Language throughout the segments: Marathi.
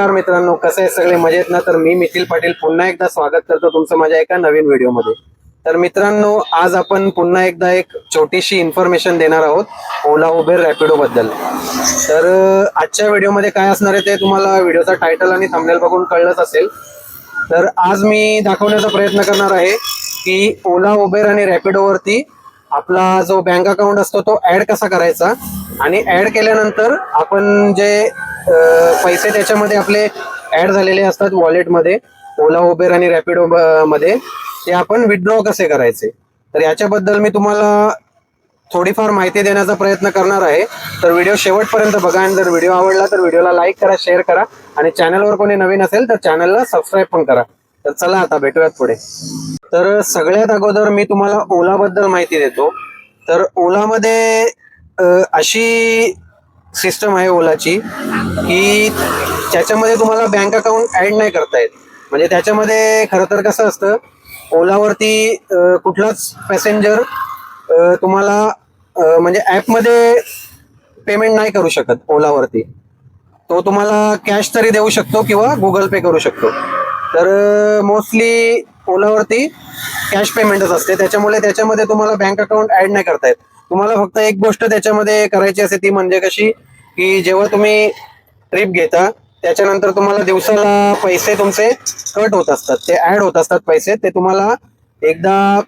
नमस्कार मित्रांनो, कसे आहे सगळे मजेत ना? तर मी मिथिल पाटील पुन्हा एकदा स्वागत करतो तुमचं माझ्या एका नवीन व्हिडिओमध्ये. तर मित्रांनो, आज आपण पुन्हा एकदा एक छोटीशी इन्फॉर्मेशन देणार आहोत ओला उबेर रॅपिडो बद्दल. तर आजच्या व्हिडिओमध्ये काय असणार आहे ते तुम्हाला व्हिडिओचा टायटल आणि थंबनेल बघून कळलंच असेल. तर आज मी दाखवण्याचा प्रयत्न करणार आहे की ओला उबेर आणि रॅपिडोवरती आपला जो बँक अकाउंट असतो तो ऍड कसा करायचा, आणि ऍड केल्यानंतर आपण जे पैसे त्याच्यामध्ये आपले ऍड झालेले असतात वॉलेटमध्ये ओला उबेर आणि रॅपिडो मध्ये, ते आपण विथड्रॉ कसे करायचे. तर याच्याबद्दल मी तुम्हाला थोडीफार माहिती देण्याचा प्रयत्न करणार आहे. तर व्हिडिओ शेवटपर्यंत बघा, आणि जर व्हिडिओ आवडला तर व्हिडिओला लाईक करा, शेअर करा, आणि चॅनलवर कोणी नवीन असेल तर चॅनलला सबस्क्राईब पण करा. तर चला आता भेटूयात पुढे. तर सगळ्यात अगोदर मी तुम्हाला ओला बद्दल माहिती देतो. तर ओलामध्ये अशी सिस्टम आहे ओलाची की त्याच्यामध्ये तुम्हाला बँक अकाउंट ऍड नाही करता येत. म्हणजे त्याच्यामध्ये खरं तर कसं असतं, ओलावरती कुठलाच पॅसेंजर तुम्हाला म्हणजे ऍपमध्ये पेमेंट नाही करू शकत ओलावरती. तो तुम्हाला कॅश तरी देऊ शकतो किंवा गुगल पे करू शकतो. तर मोस्टली ओलावरती कॅश पेमेंटच असते, त्याच्यामुळे त्याच्यामध्ये तुम्हाला बँक अकाउंट ऍड नाही करता येत. तुम्हाला फक्त एक गोष्ट त्याच्यामध्ये करायची असते, ती म्हणजे कशी की जेव्हा तुम्ही ट्रिप घेता त्याच्यानंतर तुम्हाला दिवसाला पैसे तुमचे कट होत असतात, ते ऍड होत असतात पैसे, ते तुम्हाला एकदा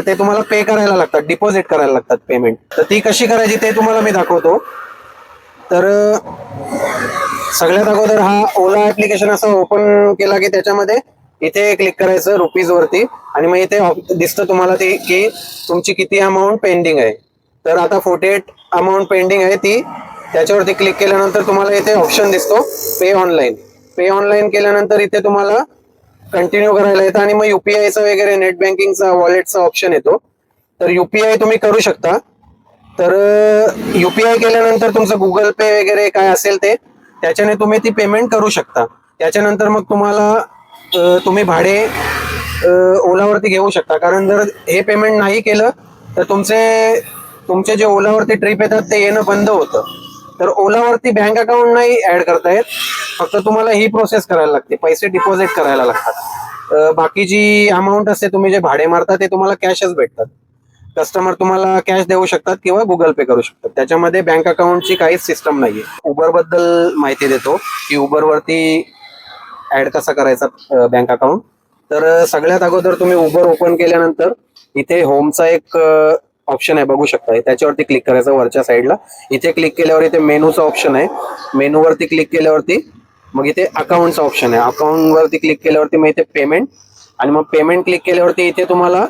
ते तुम्हाला पे करायला लागतात, डिपॉझिट करायला लागतात पेमेंट. तर ती कशी करायची ते तुम्हाला मी दाखवतो. तर सगळ्यात अगोदर हा ओला ऍप्लिकेशन असं ओपन केला की त्याच्यामध्ये इथे क्लिक करायचं रुपीज वरती, आणि मग इथे दिसतं तुम्हाला ते की तुमची किती अमाऊंट पेंडिंग आहे. तर आता 48 अमाऊंट पेंडिंग आहे ती. त्याच्यावरती क्लिक केल्यानंतर तुम्हाला इथे ऑप्शन दिसतो पे ऑनलाईन. पे ऑनलाईन केल्यानंतर इथे तुम्हाला कंटिन्यू करायला येतं, आणि मग युपीआयचा वगैरे नेट बँकिंगचा वॉलेटचा ऑप्शन येतो. तर युपीआय तुम्ही करू शकता. तर युपीआय केल्यानंतर तुमचं गुगल पे वगैरे काय असेल ते त्याच्याने तुम्ही ती पेमेंट करू शकता. त्याच्यानंतर मग तुम्हाला तुम्ही भाडे ओलावरती घेऊ शकता. कारण जर हे पेमेंट नाही केलं तर तुमचे जे ओलावरती ट्रिप येतात ते येणं बंद होतं. तर ओलावरती बँक अकाउंट नाही ऍड करता येत, फक्त तुम्हाला ही प्रोसेस करायला लागते, पैसे डिपॉझिट करायला लागतात. बाकी जी अमाऊंट असते तुम्ही जे भाडे मारता ते तुम्हाला कॅशच भेटतात. कस्टमर तुम्हाला कॅश देऊ शकतात किंवा गुगल पे करू शकतात. त्याच्यामध्ये बँक अकाउंटची काहीच सिस्टम नाहीये. उबर बद्दल माहिती देतो की उबर वरती ऍड कसा करायचा बँक अकाउंट. तर सगळ्यात अगोदर तुम्ही उबर ओपन केल्यानंतर इथे होमचा एक ऑप्शन आहे, बघू शकता, त्याच्यावरती क्लिक करायचं वरच्या साईडला. इथे क्लिक केल्यावर इथे मेनूचा ऑप्शन आहे, मेनूवरती क्लिक केल्यावरती मग इथे अकाउंटचा ऑप्शन आहे, अकाउंट वरती क्लिक केल्यावरती मग इथे पेमेंट, आणि मग पेमेंट क्लिक केल्यावरती इथे तुम्हाला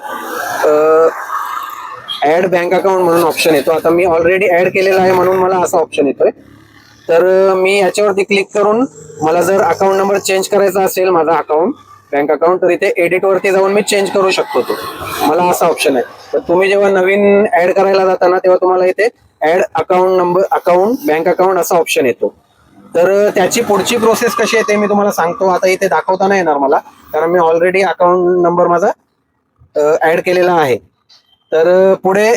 ऍड बँक अकाउंट म्हणून ऑप्शन येतो. आता मी ऑलरेडी ऍड केलेला आहे म्हणून मला असा ऑप्शन येतोय. तर मी याच्यावरती क्लिक करून मला जर अकाउंट नंबर चेंज करायचा असेल माझा अकाउंट बँक अकाउंट, तर इथे एडिट वरती जाऊन मी चेंज करू शकतो. तो मला असा ऑप्शन आहे. तर तुम्ही जेव्हा नवीन ऍड करायला जाताना तेव्हा तुम्हाला इथे add account number account bank account असा ऑप्शन येतो. तर त्याची पुढची प्रोसेस कशी आहे ते मी तुम्हाला सांगतो. आता इथे दाखवता नाही येणार मला, कारण मी ऑलरेडी अकाउंट नंबर माझा ऍड केलेला आहे. तर पुढे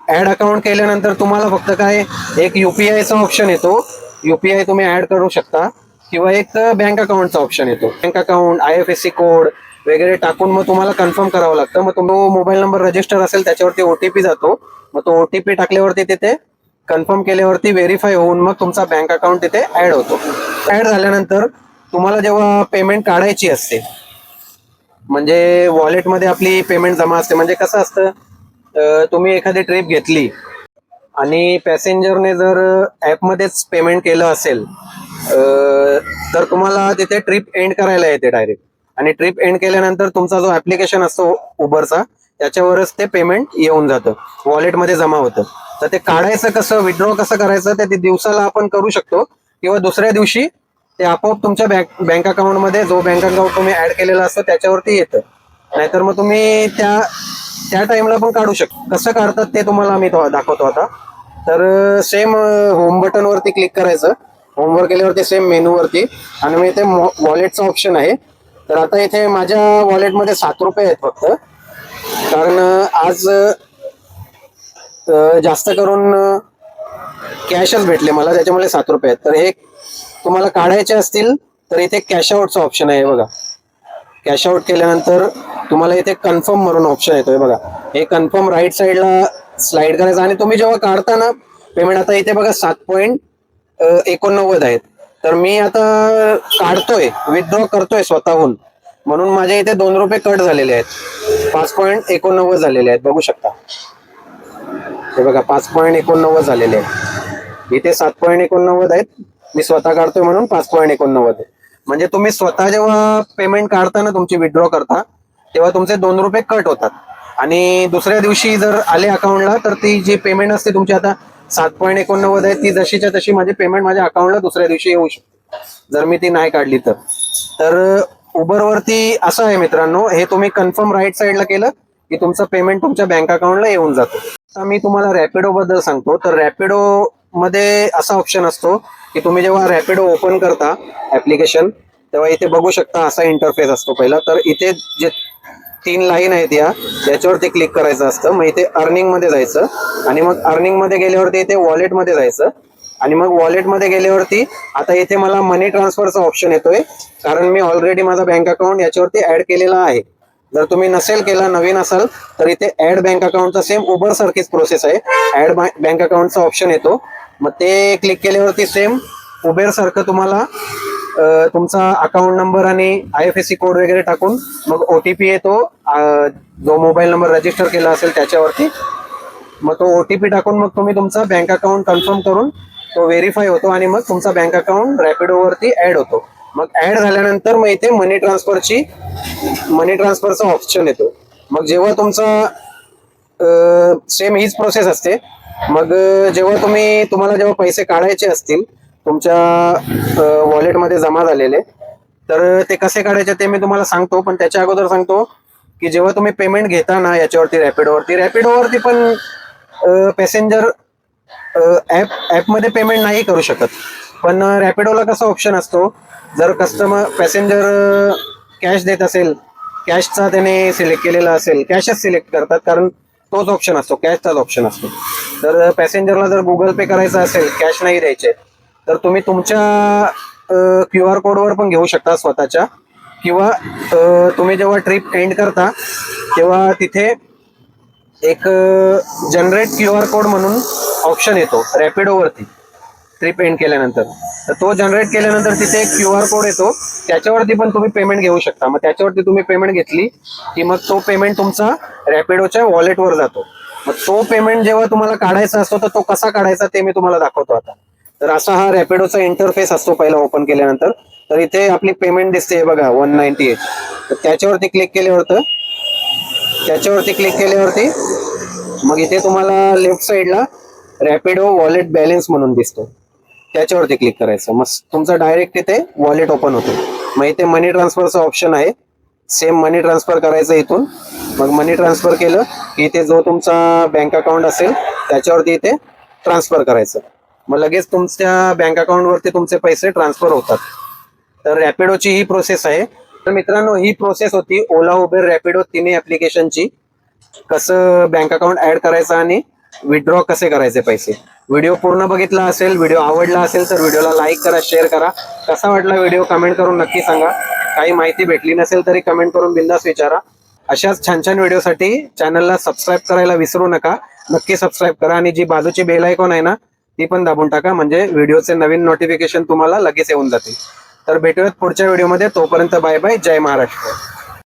ऍड अकाउंट केल्यानंतर तुम्हाला फक्त काय एक युपीआयचा ऑप्शन येतो, युपीआय तुम्ही ऍड करू शकता, किंवा एक बँक अकाउंटचा ऑप्शन येतो. बँक अकाउंट IFSC कोड वगैरे टाकून मग तुम्हाला कन्फर्म करावं लागतं. मग तो मोबाईल नंबर रजिस्टर असेल त्याच्यावरती OTP जातो. मग तो OTP टाकल्यावरती तिथे कन्फर्म केल्यावरती व्हेरीफाय होऊन मग तुमचा बँक अकाउंट तिथे ऍड होतो. ऍड झाल्यानंतर तुम्हाला जेव्हा पेमेंट काढायची असते, म्हणजे वॉलेटमध्ये आपली पेमेंट जमा असते. म्हणजे कसं असतं, तुम्ही एखादी ट्रिप घेतली आणि पॅसेंजरने जर ऍपमध्येच पेमेंट केलं असेल तर तुम्हाला तिथे ट्रिप एंड करायला येते डायरेक्ट. आणि ट्रिप एंड केल्यानंतर तुमचा जो ऍप्लिकेशन असतो उबरचा त्याच्यावरच ते पेमेंट येऊन जातं, वॉलेटमध्ये जमा होतं. तर ते काढायचं कसं, विथड्रॉ कसं करायचं ते दिवसाला आपण करू शकतो, किंवा दुसऱ्या दिवशी ते आपोआप तुमच्या बँक अकाउंटमध्ये जो बँक अकाउंट तुम्ही ऍड केलेला असतं त्याच्यावरती येतं. नाहीतर मग तुम्ही त्या टाइमला पण काढू शकता. कसं काढतात ते तुम्हाला मी दाखवतो आता. तर सेम होम बटन वरती क्लिक करायचं, होमवर केल्यावरती सेम मेनू वरती, आणि मग इथे वॉलेटचा ऑप्शन आहे. तर आता इथे माझ्या वॉलेटमध्ये 7 रुपये आहेत फक्त, कारण आज जास्त करून कॅशच भेटले मला, त्याच्यामुळे 7 रुपये आहेत. तर हे तुम्हाला काढायचे असतील तर इथे कॅश आउटचा ऑप्शन आहे बघा. कॅश आउट केल्यानंतर तुम्हाला इथे कन्फर्म म्हणून ऑप्शन येतोय बघा. हे कन्फर्म राईट साईडला स्लाइड करायचं आणि तुम्ही जेव्हा काढता ना पेमेंट, आता इथे बघा 7.89 आहेत. तर मी आता काढतोय, विथड्रॉ करतोय स्वतःहून, म्हणून माझ्या इथे 2 रुपये कट झालेले आहेत. 5.89 झालेले आहेत, बघू शकता. हे बघा 5.89 झालेले आहेत. इथे 7.89 आहेत. मी स्वतः काढतोय म्हणून 5.89. म्हणजे तुम्ही स्वतः जेव्हा पेमेंट काढता ना, तुमची विथड्रॉ करता, तेव्हा तुमचे 2 रुपये कट होतात. आणि दुसऱ्या दिवशी जर आले अकाउंटला तर ती जी पेमेंट असते तुमची आता 7.89 आहे, ती जशीच्या तशी माझी पेमेंट माझ्या अकाउंटला दुसऱ्या दिवशी येऊ शकते, जर मी ती नाही काढली तर. तर उबरवरती असं आहे मित्रांनो, हे तुम्ही कन्फर्म राईट साईडला केलं की तुमचं पेमेंट तुमच्या बँक अकाउंटला येऊन जातं. आता मी तुम्हाला रॅपिडो बद्दल सांगतो. तर रॅपिडो मध्ये असा ऑप्शन असतो की तुम्ही जेव्हा रॅपिडो ओपन करता ऍप्लिकेशन, तेव्हा इथे बघू शकता असा इंटरफेस असतो पहिला. तर इथे जे 3 लाईन आहेत याच्यावरती क्लिक करायचं असतं. मग इथे अर्निंग मध्ये जायचं आणि मग अर्निंग मध्ये गेल्यावरती इथे वॉलेट मध्ये जायचं आणि मग वॉलेट मध्ये गेल्यावरती आता इथे मला मनी ट्रान्सफरचा ऑप्शन येतोय, कारण मी ऑलरेडी माझा बँक अकाउंट याच्यावरती ऍड केलेला आहे. जर तुम्ही नसेल केला, नवीन असाल, तर इथे ऍड बँक अकाउंटचा सेम उबर सारखीच प्रोसेस आहे. ऍड बँक अकाउंटचा ऑप्शन येतो, मग ते क्लिक केल्यावरती सेम उबेर सारखं तुम्हाला तुमचा अकाउंट नंबर आणि IFSC कोड वगैरे टाकून मग OTP येतो, जो मोबाईल नंबर रजिस्टर केला असेल त्याच्यावरती. मग तो OTP टाकून मग तुम्ही तुमचा बँक अकाउंट कन्फर्म करून तो व्हेरीफाय होतो आणि मग तुमचा बँक अकाउंट रॅपिडोवरती ऍड होतो. मग ऍड झाल्यानंतर मग इथे मनी ट्रान्सफरचा ऑप्शन येतो. मग जेव्हा तुमचा सेम हीच प्रोसेस असते. मग जेव्हा तुम्हाला जेव्हा पैसे काढायचे असतील तुमच्या वॉलेटमध्ये जमा झालेले, तर ते कसे काढायचे ते मी तुम्हाला सांगतो. पण त्याच्या अगोदर सांगतो की जेव्हा तुम्ही पेमेंट घेता ना याच्यावरती रॅपिडोवरती पण पॅसेंजर ऍपमध्ये पेमेंट नाही करू शकत. पण रॅपिडोला कसा ऑप्शन असतो, जर पॅसेंजर कॅश देत असेल, कॅशचा त्याने सिलेक्ट केलेला असेल, कॅशच सिलेक्ट करतात, कारण तोच ऑप्शन असतो, कॅशचाच ऑप्शन असतो. तर पॅसेंजरला जर गुगल पे करायचं असेल, कॅश नाही द्यायचे, तर तुम्ही तुमच्या QR कोडवर पण घेऊ शकता स्वतःच्या, किंवा तुम्ही जेव्हा ट्रिप एंड करता तेव्हा तिथे एक जनरेट QR कोड म्हणून ऑप्शन येतो रॅपिडोवरती ट्रिप एंड केल्यानंतर. तर तो जनरेट केल्यानंतर तिथे एक QR कोड येतो, त्याच्यावरती पण तुम्ही पेमेंट घेऊ शकता. मग त्याच्यावरती तुम्ही पेमेंट घेतली की मग तो पेमेंट तुमचा रॅपिडोच्या वॉलेटवर जातो. मग तो पेमेंट जेव्हा तुम्हाला काढायचा असतो तर तो कसा काढायचा ते मी तुम्हाला दाखवतो आता. तर असा हा रॅपिडोचा इंटरफेस असतो पहिला ओपन केल्यानंतर. तर इथे आपली पेमेंट दिसते बघा 198. तर त्याच्यावरती क्लिक केल्यावरती मग इथे तुम्हाला लेफ्ट साईडला रॅपिडो वॉलेट बॅलन्स म्हणून दिसतो, त्याच्यावरती क्लिक करायचं. मग तुमचा डायरेक्ट इथे वॉलेट ओपन होतो. मग इथे मनी ट्रान्सफरचं ऑप्शन आहे, सेम मनी ट्रान्सफर करायचं इथून. मग मनी ट्रान्सफर केलं की इथे जो तुमचा बँक अकाउंट असेल त्याच्यावरती इथे ट्रान्सफर करायचं. मग लगेच तुमच्या बँक अकाउंटवरती तुमचे पैसे ट्रान्सफर होतात. तर रॅपिडोची ही प्रोसेस आहे. तर मित्रांनो, ही प्रोसेस होती ओला, उबेर, रॅपिडो तिन्ही ऍप्लिकेशनची. कसं बँक अकाउंट ऍड करायचं आणि विथड्रॉ कसे करायचे पैसे. व्हिडिओ पूर्ण बघितला असेल, व्हिडिओ आवडला असेल तर व्हिडिओला लाईक करा, शेअर करा. कसा वाटला व्हिडिओ कमेंट करून नक्की सांगा. काही माहिती भेटली नसेल तरी कमेंट करून बिंदास विचारा. अशाच छान छान व्हिडिओसाठी चॅनलला सबस्क्राईब करायला विसरू नका. नक्की सबस्क्राईब करा आणि जी बाजूची बेल आयकॉन आहे ना ती पण दाबून टाका, म्हणजे व्हिडिओचे नवीन नोटिफिकेशन तुम्हाला लगेच येऊन जातील. तर भेटूयात पुढच्या व्हिडिओमध्ये. तोपर्यंत बाय बाय. जय महाराष्ट्र.